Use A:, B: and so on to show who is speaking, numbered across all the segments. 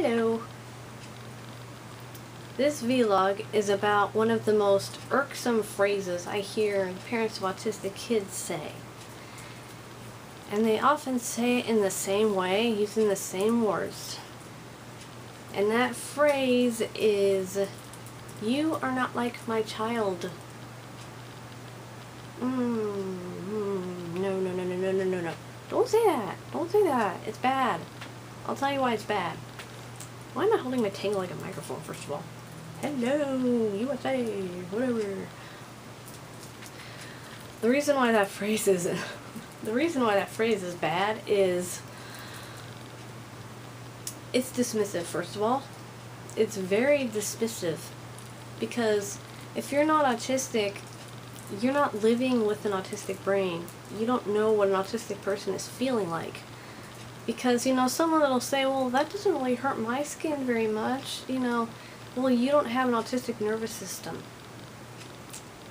A: Hello. This vlog is about one of the most irksome phrases I hear parents of autistic kids say. And they often say it in the same way, using the same words. And that phrase is, "You are not like my child." No. Don't say that. Don't say that. It's bad. I'll tell you why it's bad. Why am I holding my tangle like a microphone, first of all? Hello, USA, whatever. The reason why that phrase is bad is it's dismissive, first of all. It's very dismissive because if you're not autistic, you're not living with an autistic brain. You don't know what an autistic person is feeling like. Because, someone that'll say, well, that doesn't really hurt my skin very much, well, you don't have an autistic nervous system.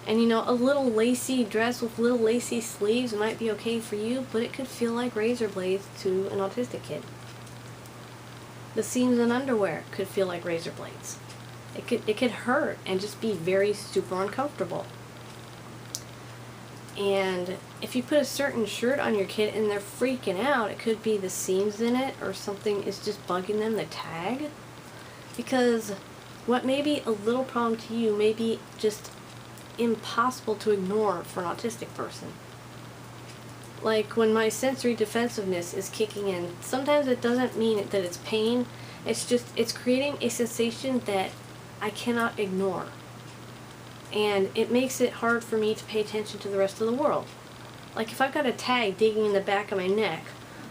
A: And, a little lacy dress with little lacy sleeves might be okay for you, but it could feel like razor blades to an autistic kid. The seams in underwear could feel like razor blades. It could hurt and just be very super uncomfortable. And if you put a certain shirt on your kid and they're freaking out, it could be the seams in it or something is just bugging them, the tag. Because what may be a little problem to you may be just impossible to ignore for an autistic person. Like when my sensory defensiveness is kicking in, sometimes it doesn't mean that it's pain. It's creating a sensation that I cannot ignore. And it makes it hard for me to pay attention to the rest of the world. Like if I've got a tag digging in the back of my neck,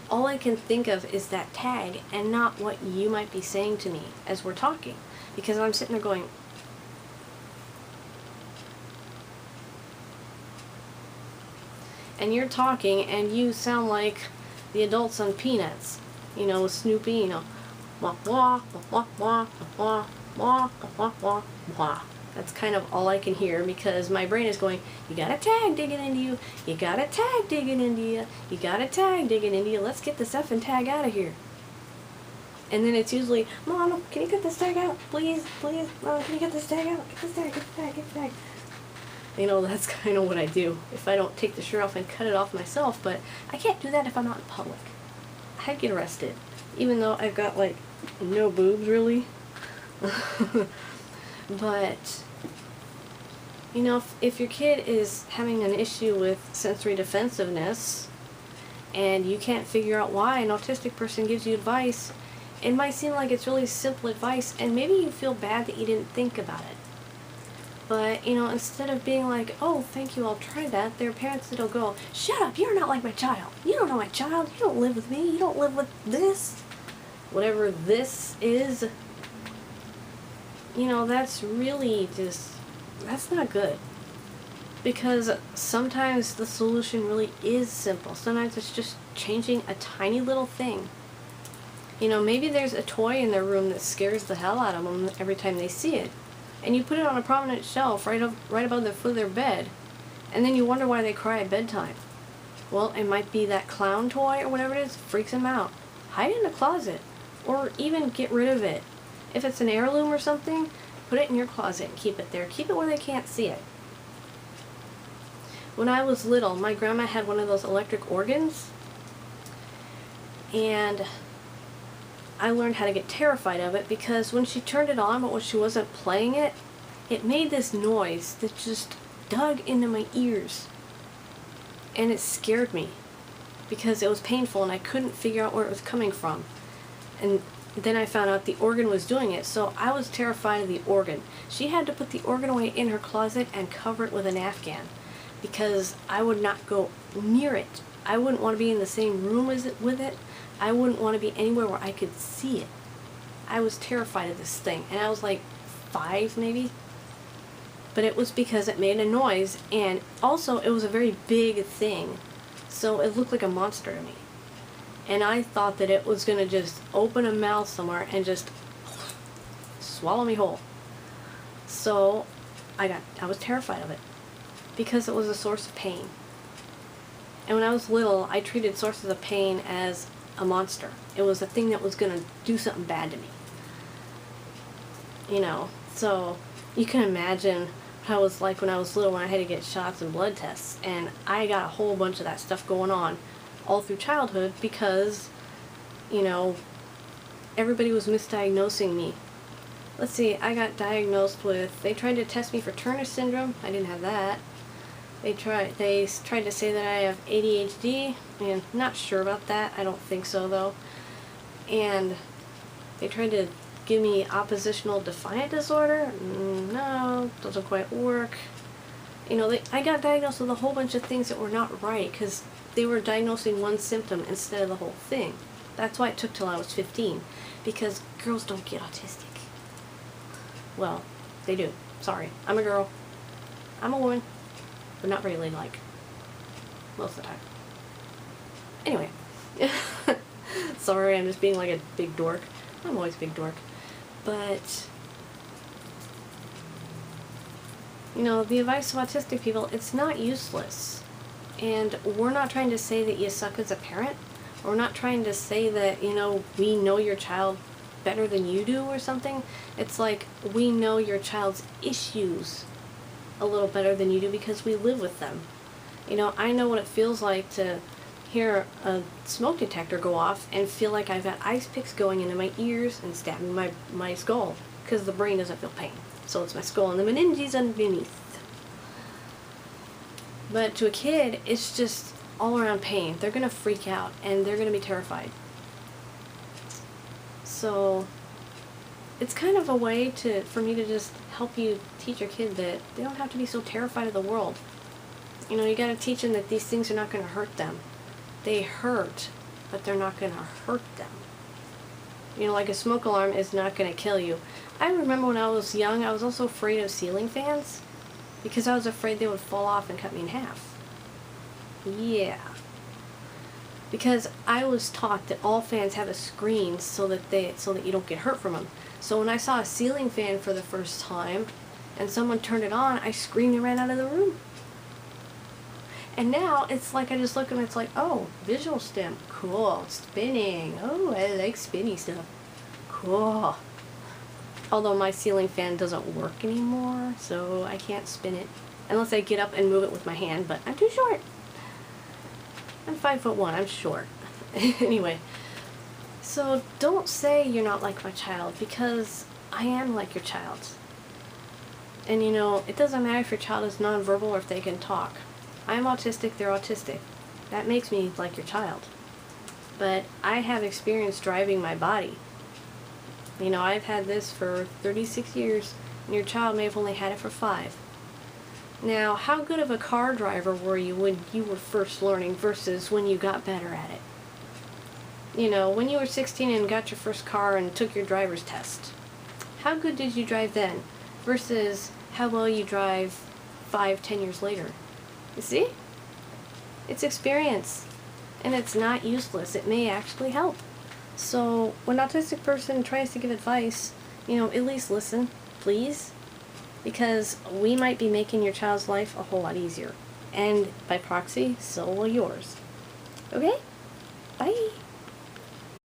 A: all I can think of is that tag and not what you might be saying to me as we're talking. Because I'm sitting there going, and you're talking and you sound like the adults on Peanuts, with Snoopy, wah wah wah wah wah wah wah wah wah. That's kind of all I can hear because my brain is going, you got a tag digging into you, you got a tag digging into you, you got a tag digging into you, let's get this effing tag out of here. And then it's usually, Mom, can you get this tag out? Please, Mom, can you get this tag out? Get this tag, get the tag, get the tag. That's kind of what I do if I don't take the shirt off and cut it off myself, but I can't do that if I'm out in public. I'd get arrested, even though I've got, no boobs, really. But, if your kid is having an issue with sensory defensiveness and you can't figure out why an autistic person gives you advice, it might seem like it's really simple advice and maybe you feel bad that you didn't think about it. But, instead of being like, oh, thank you, I'll try that, there are parents that'll go, shut up, you're not like my child. You don't know my child. You don't live with me. You don't live with this. Whatever this is. That's really that's not good. Because sometimes the solution really is simple. Sometimes it's just changing a tiny little thing. Maybe there's a toy in their room that scares the hell out of them every time they see it. And you put it on a prominent shelf right above the foot of their bed. And then you wonder why they cry at bedtime. Well, it might be that clown toy or whatever it is freaks them out. Hide it in a closet. Or even get rid of it. If it's an heirloom or something, put it in your closet and keep it there. Keep it where they can't see it. When I was little, my grandma had one of those electric organs. And I learned how to get terrified of it because when she turned it on, but when she wasn't playing it, it made this noise that just dug into my ears. And it scared me because it was painful and I couldn't figure out where it was coming from. And then I found out the organ was doing it, so I was terrified of the organ. She had to put the organ away in her closet and cover it with an Afghan because I would not go near it. I wouldn't want to be in the same room with it. I wouldn't want to be anywhere where I could see it. I was terrified of this thing, and I was like 5 maybe. But it was because it made a noise, and also it was a very big thing, so it looked like a monster to me. And I thought that it was going to just open a mouth somewhere and just swallow me whole. So I was terrified of it because it was a source of pain. And when I was little, I treated sources of pain as a monster. It was a thing that was going to do something bad to me. So you can imagine how it was like when I was little, when I had to get shots and blood tests, and I got a whole bunch of that stuff going on all through childhood because, you know, everybody was misdiagnosing me. Let's see, I got diagnosed with, they tried to test me for Turner syndrome. I didn't have that. They tried to say that I have ADHD, and not sure about that. I don't think so though. And they tried to give me oppositional defiant disorder. No, doesn't quite work. I got diagnosed with a whole bunch of things that were not right because they were diagnosing one symptom instead of the whole thing. That's why it took till I was 15, because girls don't get autistic. Well, they do. Sorry. I'm a girl. I'm a woman. But not very ladylike. Most of the time. Anyway. Sorry, I'm just being like a big dork. I'm always a big dork. But, the advice of autistic people, it's not useless. And we're not trying to say that you suck as a parent. We're not trying to say that, we know your child better than you do or something. It's like we know your child's issues a little better than you do because we live with them. I know what it feels like to hear a smoke detector go off and feel like I've got ice picks going into my ears and stabbing my skull because the brain doesn't feel pain. So it's my skull and the meninges underneath. But to a kid, it's just all around pain. They're going to freak out and they're going to be terrified. So it's kind of a way for me to just help you teach your kid that they don't have to be so terrified of the world. You got to teach them that these things are not going to hurt them. They hurt, but they're not going to hurt them. Like a smoke alarm is not going to kill you. I remember when I was young, I was also afraid of ceiling fans because I was afraid they would fall off and cut me in half. Yeah. Because I was taught that all fans have a screen so that you don't get hurt from them. So when I saw a ceiling fan for the first time and someone turned it on, I screamed and ran out of the room. And now it's like I just look at it, it's like, oh, visual stim, cool, spinning, oh, I like spinny stuff, cool. Although my ceiling fan doesn't work anymore, so I can't spin it unless I get up and move it with my hand, but I'm too short. I'm 5'1", I'm short. Anyway, so don't say you're not like my child, because I am like your child. And it doesn't matter if your child is nonverbal or if they can talk. I'm autistic, they're autistic. That makes me like your child. But I have experience driving my body. I've had this for 36 years, and your child may have only had it for 5. Now, how good of a car driver were you when you were first learning versus when you got better at it? When you were 16 and got your first car and took your driver's test, how good did you drive then versus how well you drive 5-10 years later? You see? It's experience, and it's not useless. It may actually help. So when an autistic person tries to give advice, at least listen, please, because we might be making your child's life a whole lot easier. And by proxy, so will yours. Okay? Bye.